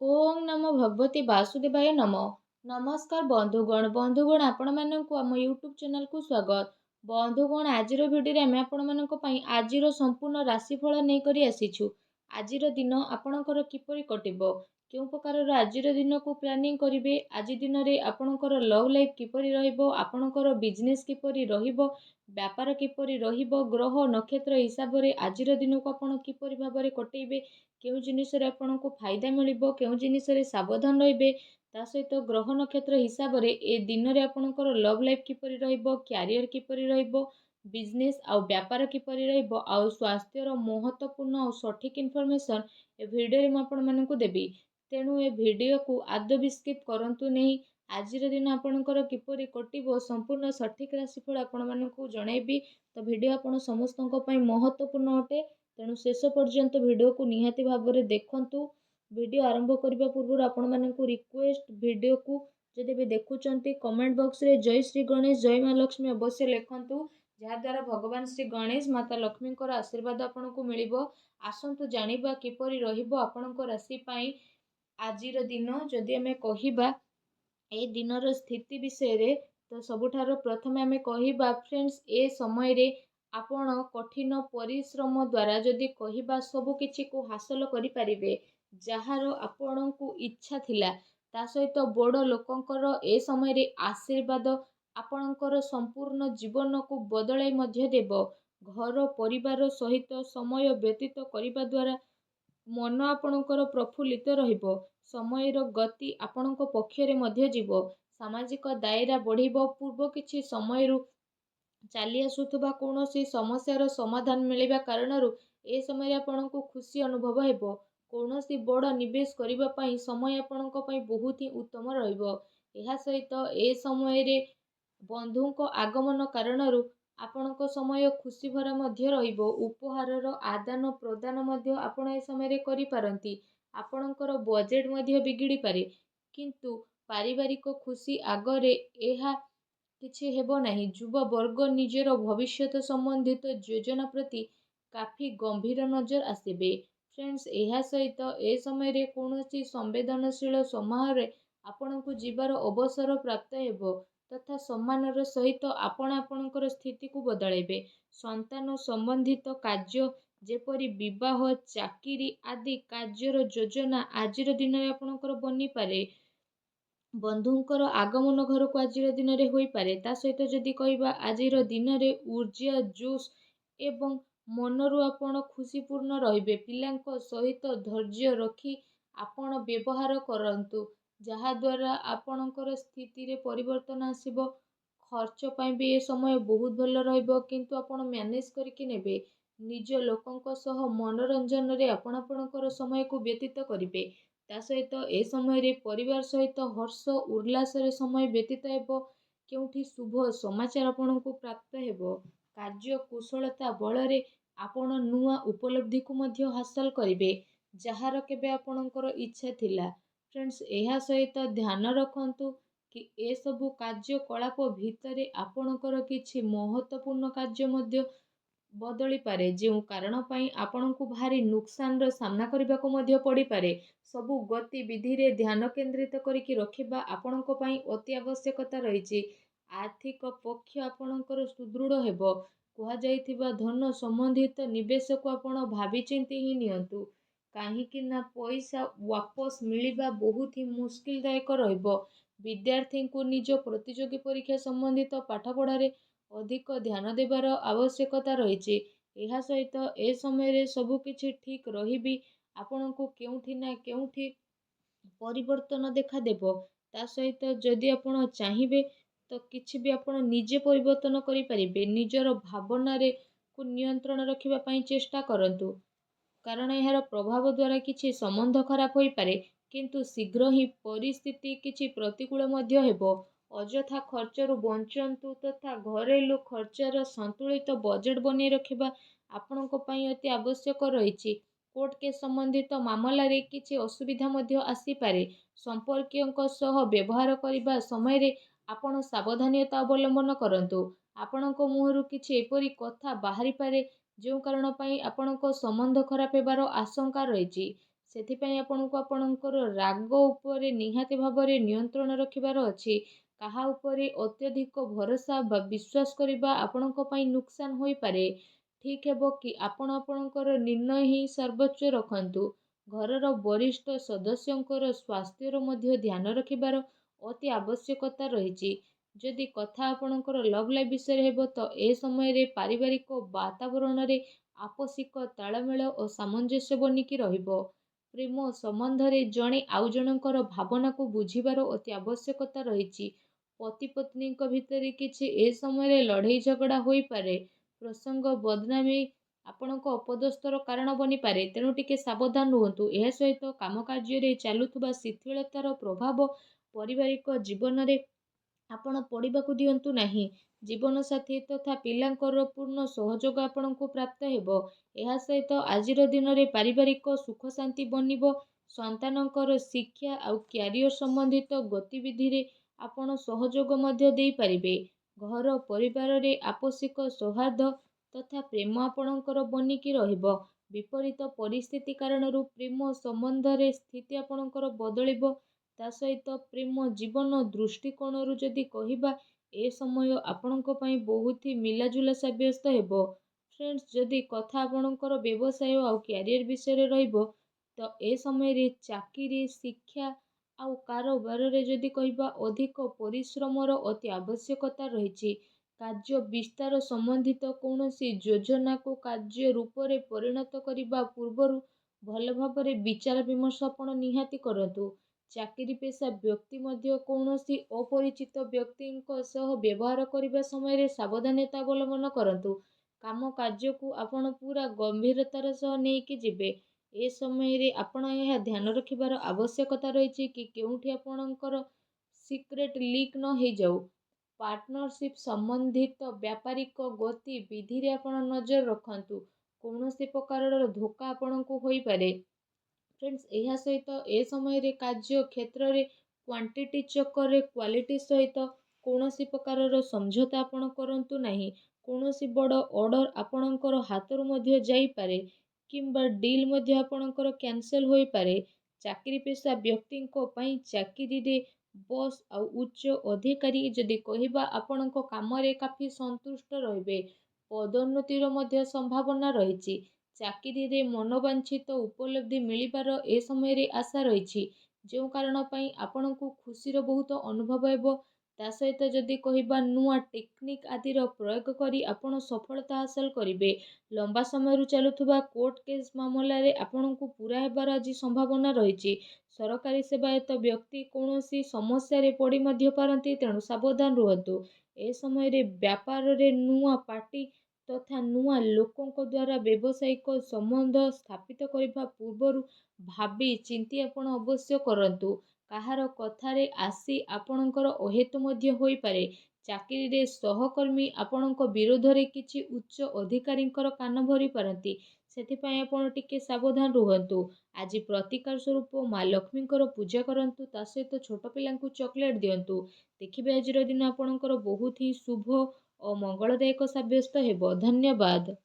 ओम नमो भगवते वासुदेवाय नमः। नमस्कार बंधुगण आपणमानंकु आम यूट्यूब चैनल को स्वागत। बंधुगण आजिर भिडियो आम आपणमानंक पई आजिर संपूर्ण राशिफल नहीं करी आसीछु। आजिर दिन आपणकर किपरि कटिबो, केउ प्रकार आजिर दिन को प्लानिंग करिवे, आज दिन रे आपणकर लव लाइफ किपरि रहिबो, आपणकर बिजनेस किपरि रहिबो, व्यापार किपरि रहिबो, ग्रह नक्षत्र हिसाब रे आजिर दिन को आपण किपरि भाबरे कटेइबे, केउ जिनिस रे आपणको फायदा मिलिबो, केउ जिनिस रे सावधान रहिबे, ता सहित ग्रह नक्षत्र हिसाब रे ए दिन रे आपणकर लव लाइफ किपरि रहिबो, क्यारियर किपरि रहिबो, बिजनेस आउ व्यापार किपरि रहिबो, आउ स्वास्थ्यर महत्वपूर्ण आउ सठिक इनफॉरमेशन ए भिडियो रे म आपण मानकु देबी। तेणु ए भिडियो को आदौ भी स्किप करंतु नहीं। आजिर दिन आपणकर किपरि कटिबो संपूर्ण सठिक राशिफल आपण मानकु जणाइबी। तो भिडियो आपण समस्तଙ୍କ ପାଇଁ महत्वपूर्ण अटे, तेणु शेष पर्यंत भिडियो को निहाती भाव में देखंतु। भिडियो आरंभ करने पूर्व आपण मानकु रिक्वेस्ट, भिडियो को जदि भी देखुचंती कमेंट बॉक्स रे जय श्री गणेश जय माँ लक्ष्मी अवश्य लिखंतु, जहाद्वारा भगवान श्री गणेश माता लक्ष्मी आशीर्वाद आपको मिलिबो। आसंतु जानिबा किपरि रहिबो आपणको राशि पई आजिर दिन। जदि आमे कहिबा ए दिनर स्थिति विषय रे, तो सबुठार प्रथम आमे कहिबा फ्रेंड्स, ए समय रे आपण कठिन परिश्रम द्वारा जदि कहिबा सब किछि को हासिल करि परिबे, जहार आपणको इच्छा थिला, ता सहित बड़ लोकंकर ए समय रे आशीर्वाद आपणकर संपूर्ण जीवन को बदलाई मध्य देबो। घर परिवार सहित समय व्यतीत करिबा द्वारा मन आपणकर प्रफुल्लित रहिबो। समयर गति आपणको पक्षरे मध्य जीवो। सामाजिक दायरा बढ़िबो। पूर्व किछि समयरु चली आसुथबा कौनसी समस्यार समाधान मिलिबा कारणरू ए समय आपणको खुशी अनुभव हेबो। कौनसी बड़ निवेश करिबा पई समय आपणको पई बहुत ही उत्तम रहिबो। एहा सहित ए समय रे बंधुको आगमन कारणरू आपणको समय खुशी भरा मध्य रहिबो। उपहारर आदान प्रदान मध्य आपण ए समय रे करि पारंती। आपणकर बजेट मध्य बिगिड़ी पारे, किंतु पारिवारिक खुशी आगरे एहा किछि हेबो नाही। युवा वर्ग निजर भविष्यत संबंधित योजना प्रति काफी गंभीर नजर आसिबे। फ्रेंड्स, एहा सहित ए समय रे कौनसी संवेदनशील समारोह आपणको जीवार अवसर प्राप्त हेबो, तथा सम्मानर सहित आपण आपणकर स्थिति को बदलाइबे। संतान संबंधित कार्य जेपरि विवाह, चाकिरी आदि कार्यर योजना आजिर दिन रे आपणकर बनी पारे। बंधुंकर आगमन घर को आजिर दिन रे होई पारे। ता सहित जदि कहिबा आजिर दिन रे ऊर्जा, जोश एवं मनरु आपण खुशीपूर्ण रहिबे। पिलांको सहित धैर्य रखी आपण व्यवहार करंतु, जहा द्वारा आपणकर स्थिति रे परिवर्तन आसीबो। खर्च पई भी ए समय बहुत भल रहिबो, किंतु आपण मैनेज करके नेबे। निज लोकंक सह मनोरंजन रे आपण आपणकर समय को व्यतीत करिबे। ता सहित ए समय रे परिवार सहित हर्ष उल्लास रे समय व्यतीत हेबो। केउठी शुभ समाचार आपणको प्राप्त हेबो। कार्य कुशलता बल रे आपण नुआ उपलब्धि को मध्य हासिल करिबे, जहार केबे आपणकर इच्छा थिला। फ्रेंड्स, एहा सहित ध्यान रखंतु कि ए सबु कार्यकलाप भितरे आपणकर किछि महत्वपूर्ण कार्य मध्य बदली पारे, जो कारण पई आपणको भारी नुकसान रो सामना करबा को मध्य पड़ी पारे। सबु गतिविधि रे ध्यान केंद्रित करिकि रखिबा आपणको पई अति आवश्यकता रहिछि। आर्थिक पक्ष आपणकर सुदृढ़ हेबो। कुहा जाइथिबा धन संबंधित निवेश को आपण भाबी चिंती ही नियंतु, काहेकि ना पैसा वापस मिलिबा बहुत ही मुश्किल दायक रहिबो। विद्यार्थी को निज प्रतियोगी परीक्षा संबंधित पाठपढ़ा रे अधिक ध्यान देवार आवश्यकता रहिछि। एहा सहित ए समय रे सबु किछि ठीक रहिबी। आपणको केउठी ना केउठी परिवर्तन देखा देबो। ता सहित जदि आपण चाहिबे तो किछि भी आपण निजे परिवर्तन करि परिबे। निजर भावना रे को नियंत्रण रखिबा पई चेष्टा करंतु, कारण एहार प्रभाव द्वारा किछि संबंध खराब होई पारे, किंतु शीघ्र ही परिस्थिति किछि प्रतिकूल मध्य हेबो। अजथा खर्चरु बंचंतु, तथा घरेलू खर्चर संतुलित बजेट बनी रखिबा आपणको पई अति आवश्यक रहिछि। कोर्ट केस संबंधित मामला रे किछि असुविधा मध्य आसी पारे। संपर्कीयଙ୍କ सह व्यवहार करिबा समय रे आपण सावधानता अवलंबन करंतु। आपणको मुहरु किछि एपरि कथा बाहरी पारे, जो कारण पई आपणको संबंध खराब हेबार आशंका रहिछि। ସେଥିପାଇଁ ଆପଣଙ୍କୁ ଆପଣଙ୍କର ରାଗ ଉପରେ ନିହାତି ଭାବରେ ନିୟନ୍ତ୍ରଣ ରଖିବାର ଅଛି। କାହା ଉପରେ ଅତ୍ୟଧିକ ଭରସା ବା ବିଶ୍ୱାସ କରିବା ଆପଣଙ୍କ ପାଇଁ ନୁକସାନ ହୋଇପାରେ। ଠିକ୍ ହେବ କି ଆପଣ ଆପଣଙ୍କର ନିର୍ଣ୍ଣୟ ହିଁ ସର୍ବୋଚ୍ଚ ରଖନ୍ତୁ। ଘରର ବରିଷ୍ଠ ସଦସ୍ୟଙ୍କର ସ୍ୱାସ୍ଥ୍ୟର ମଧ୍ୟ ଧ୍ୟାନ ରଖିବାର ଅତି ଆବଶ୍ୟକତା ରହିଛି। ଯଦି କଥା ଆପଣଙ୍କର ଲଭ୍ ଲାଇଫ୍ ବିଷୟରେ ହେବ ତ ଏ ସମୟରେ ପାରିବାରିକ ବାତାବରଣରେ ଆପୋଷିକ ତାଳମେଳ ଓ ସାମଞ୍ଜସ୍ୟ ବନିକି ରହିବ। ପ୍ରେମ ସମ୍ବନ୍ଧରେ ଜଣେ ଆଉ ଜଣଙ୍କର ଭାବନାକୁ ବୁଝିବାର ଅତି ଆବଶ୍ୟକତା ରହିଛି। ପତି ପତ୍ନୀଙ୍କ ଭିତରେ କିଛି ଏ ସମୟରେ ଲଢ଼େଇ ଝଗଡ଼ା ହୋଇପାରେ। ପ୍ରସଙ୍ଗ ବଦନାମୀ ଆପଣଙ୍କ ଅପଦସ୍ଥର କାରଣ ବନିପାରେ, ତେଣୁ ଟିକେ ସାବଧାନ ରୁହନ୍ତୁ। ଏହା ସହିତ କାମ କାର୍ଯ୍ୟରେ ଚାଲୁଥିବା ଶିଥିଳତାର ପ୍ରଭାବ ପାରିବାରିକ ଜୀବନରେ ଆପଣ ପଡ଼ିବାକୁ ଦିଅନ୍ତୁ ନାହିଁ। ଜୀବନସାଥୀ ତଥା ପିଲାଙ୍କର ପୂର୍ଣ୍ଣ ସହଯୋଗ ଆପଣଙ୍କୁ ପ୍ରାପ୍ତ ହେବ। ଏହା ସହିତ ଆଜିର ଦିନରେ ପାରିବାରିକ ସୁଖ ଶାନ୍ତି ବନିବ। ସନ୍ତାନଙ୍କର ଶିକ୍ଷା ଆଉ କ୍ୟାରିୟର ସମ୍ବନ୍ଧିତ ଗତିବିଧିରେ ଆପଣ ସହଯୋଗ ମଧ୍ୟ ଦେଇପାରିବେ। ଘର ପରିବାରରେ ଆପୋଷିକ ସୌହାର୍ଦ୍ଦ୍ୟ ତଥା ପ୍ରେମ ଆପଣଙ୍କର ବନିକି ରହିବ। ବିପରୀତ ପରିସ୍ଥିତି କାରଣରୁ ପ୍ରେମ ସମ୍ବନ୍ଧରେ ସ୍ଥିତି ଆପଣଙ୍କର ବଦଳିବ। ତା ସହିତ ପ୍ରେମ ଜୀବନ ଦୃଷ୍ଟିକୋଣରୁ ଯଦି କହିବା, ଏ ସମୟ ଆପଣଙ୍କ ପାଇଁ ବହୁତ ହି ମିଲାଜୁଲା ସାବ୍ୟସ୍ତ ହେବ। ଫ୍ରେଣ୍ଡସ୍, ଯଦି କଥା ଆପଣଙ୍କର ବ୍ୟବସାୟ ଆଉ କ୍ୟାରିୟର ବିଷୟରେ ରହିବ ତ ଏ ସମୟରେ ଚାକିରି, ଶିକ୍ଷା ଆଉ କାରବାରରେ ଯଦି କହିବା ଅଧିକ ପରିଶ୍ରମର ଅତି ଆବଶ୍ୟକତା ରହିଛି। କାର୍ଯ୍ୟ ବିସ୍ତାର ସମ୍ବନ୍ଧିତ କୌଣସି ଯୋଜନାକୁ କାର୍ଯ୍ୟ ରୂପରେ ପରିଣତ କରିବା ପୂର୍ବରୁ ଭଲ ଭାବରେ ବିଚାର ବିମର୍ଶ ଆପଣ ନିହାତି କରନ୍ତୁ। ଚାକିରି ପେଶା ବ୍ୟକ୍ତି ମଧ୍ୟ କୌଣସି ଅପରିଚିତ ବ୍ୟକ୍ତିଙ୍କ ସହ ବ୍ୟବହାର କରିବା ସମୟରେ ସାବଧାନତା ଅବଲମ୍ବନ କରନ୍ତୁ। କାମ କାର୍ଯ୍ୟକୁ ଆପଣ ପୁରା ଗମ୍ଭୀରତାର ସହ ନେଇକି ଯିବେ। ଏ ସମୟରେ ଆପଣ ଏହା ଧ୍ୟାନ ରଖିବାର ଆବଶ୍ୟକତା ରହିଛି କି କେଉଁଠି ଆପଣଙ୍କର ସିକ୍ରେଟ୍ ଲିକ୍ ନ ହେଇଯାଉ। ପାର୍ଟନରସିପ୍ ସମ୍ବନ୍ଧିତ ବ୍ୟାପାରିକ ଗତିବିଧିରେ ଆପଣ ନଜର ରଖନ୍ତୁ। କୌଣସି ପ୍ରକାରର ଧୋକା ଆପଣଙ୍କୁ ହୋଇପାରେ। ଫ୍ରେଣ୍ଡସ୍, ଏହା ସହିତ ଏ ସମୟରେ କାର୍ଯ୍ୟ କ୍ଷେତ୍ରରେ କ୍ୱାଣ୍ଟିଟି ଚକ୍କରରେ କ୍ୱାଲିଟି ସହିତ କୌଣସି ପ୍ରକାରର ସମଝୋତା ଆପଣ କରନ୍ତୁ ନାହିଁ। କୌଣସି ବଡ଼ ଅର୍ଡ଼ର ଆପଣଙ୍କର ହାତରୁ ମଧ୍ୟ ଯାଇପାରେ କିମ୍ବା ଡିଲ୍ ମଧ୍ୟ ଆପଣଙ୍କର କ୍ୟାନସେଲ୍ ହୋଇପାରେ। ଚାକିରି ପେଶା ବ୍ୟକ୍ତିଙ୍କ ପାଇଁ ଚାକିରିରେ ବସ୍ ଆଉ ଉଚ୍ଚ ଅଧିକାରୀ ଯଦି କହିବା ଆପଣଙ୍କ କାମରେ କାଫି ସନ୍ତୁଷ୍ଟ ରହିବେ। ପଦୋନ୍ନତିର ମଧ୍ୟ ସମ୍ଭାବନା ରହିଛି। ଚାକିରିରେ ମନୋବାଞ୍ଛିତ ଉପଲବ୍ଧି ମିଳିବାର ଏ ସମୟରେ ଆଶା ରହିଛି, ଯେଉଁ କାରଣ ପାଇଁ ଆପଣଙ୍କୁ ଖୁସିର ବହୁତ ଅନୁଭବ ହେବ। ତା ସହିତ ଯଦି କହିବା ନୂଆ ଟେକ୍ନିକ୍ ଆଦିର ପ୍ରୟୋଗ କରି ଆପଣ ସଫଳତା ହାସଲ କରିବେ। ଲମ୍ବା ସମୟରୁ ଚାଲୁଥିବା କୋର୍ଟ କେସ୍ ମାମଲାରେ ଆପଣଙ୍କୁ ପୂରା ହେବାର ଆଜି ସମ୍ଭାବନା ରହିଛି। ସରକାରୀ ସେବାୟତ ବ୍ୟକ୍ତି କୌଣସି ସମସ୍ୟାରେ ପଡ଼ି ମଧ୍ୟ ପାରନ୍ତି, ତେଣୁ ସାବଧାନ ରୁହନ୍ତୁ। ଏ ସମୟରେ ବ୍ୟାପାରରେ ନୂଆ ପାର୍ଟି ତଥା ନୂଆ ଲୋକଙ୍କ ଦ୍ୱାରା ବ୍ୟବସାୟିକ ସମ୍ବନ୍ଧ ସ୍ଥାପିତ କରିବା ପୂର୍ବରୁ ଭାବି ଚିନ୍ତି ଆପଣ ଅବଶ୍ୟ କରନ୍ତୁ। କାହାର କଥାରେ ଆସି ଆପଣଙ୍କର ଅହେତୁ ମଧ୍ୟ ହୋଇପାରେ। ଚାକିରିରେ ସହକର୍ମୀ ଆପଣଙ୍କ ବିରୋଧରେ କିଛି ଉଚ୍ଚ ଅଧିକାରୀଙ୍କର କାନ ଭରି ପାରନ୍ତି। ସେଥିପାଇଁ ଆପଣ ଟିକେ ସାବଧାନ ରୁହନ୍ତୁ। ଆଜି ପ୍ରତିକାର ସ୍ୱରୂପ ମା ଲକ୍ଷ୍ମୀଙ୍କର ପୂଜା କରନ୍ତୁ। ତା ସହିତ ଛୋଟ ପିଲାଙ୍କୁ ଚକୋଲେଟ୍ ଦିଅନ୍ତୁ। ଦେଖିବେ ଆଜିର ଦିନ ଆପଣଙ୍କର ବହୁତ ହିଁ ଶୁଭ ଓ ମଙ୍ଗଳଦାୟକ ସାବ୍ୟସ୍ତ ହେବ। ଧନ୍ୟବାଦ।